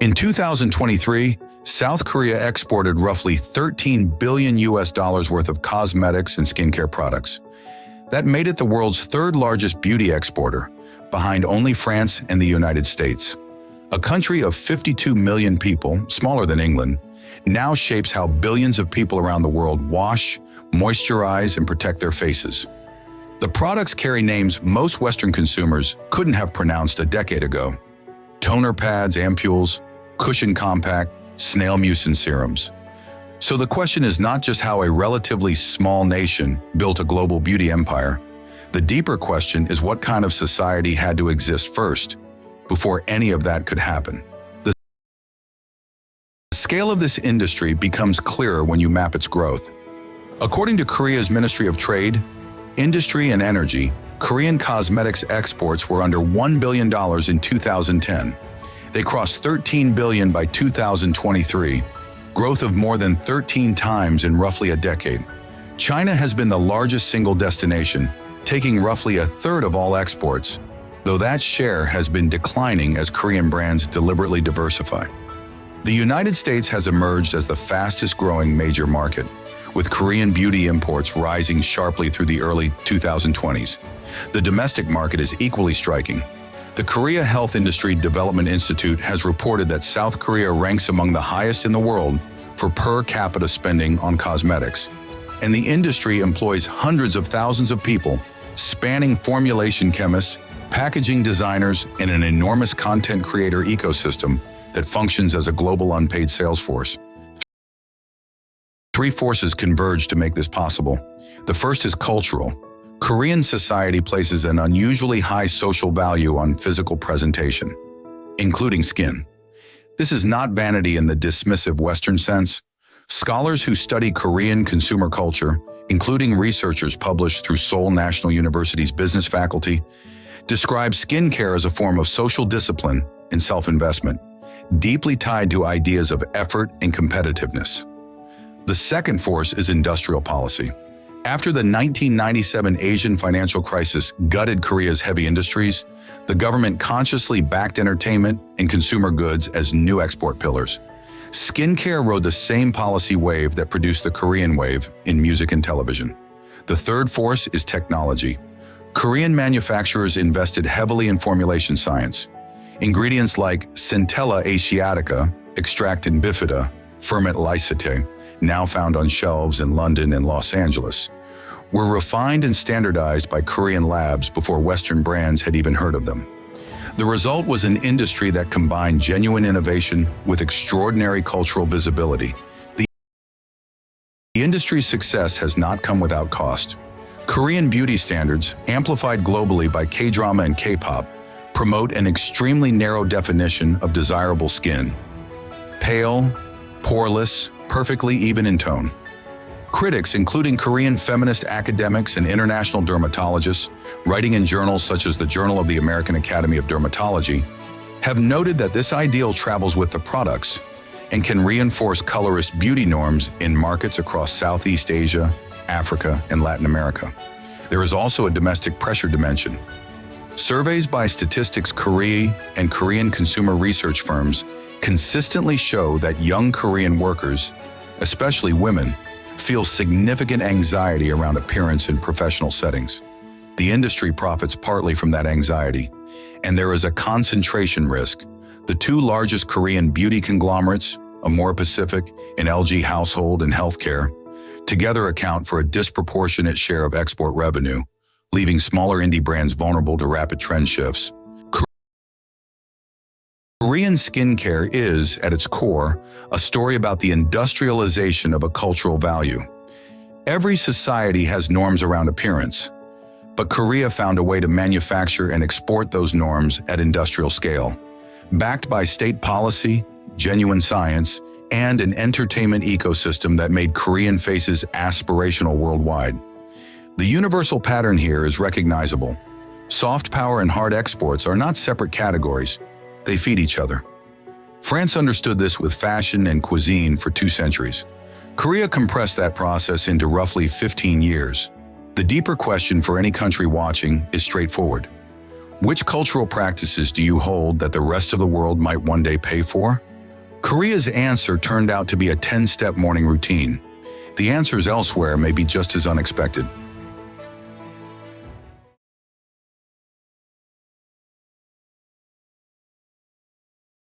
In 2023, South Korea exported roughly $13 billion worth of cosmetics and skincare products. That made it the world's third largest beauty exporter, behind only France and the United States. A country of 52 million people, smaller than England, now shapes how billions of people around the world wash, moisturize, and protect their faces. The products carry names most Western consumers couldn't have pronounced a decade ago: toner pads, ampules, cushion compact, snail mucin serums. So the question is not just how a relatively small nation built a global beauty empire. The deeper question is what kind of society had to exist first, before any of that could happen. The scale of this industry becomes clearer when you map its growth. According to Korea's Ministry of Trade, Industry and Energy, Korean cosmetics exports were under $1 billion in 2010. They crossed $13 billion by 2023, growth of more than 13 times in roughly a decade. China has been the largest single destination, taking roughly a third of all exports, though that share has been declining as Korean brands deliberately diversify. The United States has emerged as the fastest-growing major market, with Korean beauty imports rising sharply through the early 2020s. The domestic market is equally striking. The Korea Health Industry Development Institute has reported that South Korea ranks among the highest in the world for per capita spending on cosmetics, and the industry employs hundreds of thousands of people, spanning formulation chemists, packaging designers, and an enormous content creator ecosystem that functions as a global unpaid sales force. Three forces converge to make this possible. The first is cultural. Korean society places an unusually high social value on physical presentation, including skin. This is not vanity in the dismissive Western sense. Scholars who study Korean consumer culture, including researchers published through Seoul National University's business faculty, describe skincare as a form of social discipline and self-investment, deeply tied to ideas of effort and competitiveness. The second force is industrial policy. After the 1997 Asian financial crisis gutted Korea's heavy industries, the government consciously backed entertainment and consumer goods as new export pillars. Skincare rode the same policy wave that produced the Korean wave in music and television. The third force is technology. Korean manufacturers invested heavily in formulation science. Ingredients like Centella asiatica, extractin bifida, ferment lysate, now found on shelves in London and Los Angeles, were refined and standardized by Korean labs before Western brands had even heard of them. The result was an industry that combined genuine innovation with extraordinary cultural visibility. The industry's success has not come without cost. Korean beauty standards, amplified globally by K-drama and K-pop, promote an extremely narrow definition of desirable skin: pale, poreless, perfectly even in tone. Critics, including Korean feminist academics and international dermatologists, writing in journals such as the Journal of the American Academy of Dermatology, have noted that this ideal travels with the products and can reinforce colorist beauty norms in markets across Southeast Asia, Africa, and Latin America. There is also a domestic pressure dimension. Surveys by Statistics Korea and Korean consumer research firms consistently show that young Korean workers, especially women, feel significant anxiety around appearance in professional settings. The industry profits partly from that anxiety, and there is a concentration risk. The two largest Korean beauty conglomerates, AmorePacific and LG Household and Healthcare, together account for a disproportionate share of export revenue, leaving smaller indie brands vulnerable to rapid trend shifts. Korean skincare is, at its core, a story about the industrialization of a cultural value. Every society has norms around appearance, but Korea found a way to manufacture and export those norms at industrial scale, backed by state policy, genuine science, and an entertainment ecosystem that made Korean faces aspirational worldwide. The universal pattern here is recognizable. Soft power and hard exports are not separate categories. They feed each other. France understood this with fashion and cuisine for 2 centuries. Korea compressed that process into roughly 15 years. The deeper question for any country watching is straightforward. Which cultural practices do you hold that the rest of the world might one day pay for? Korea's answer turned out to be a 10-step morning routine. The answers elsewhere may be just as unexpected.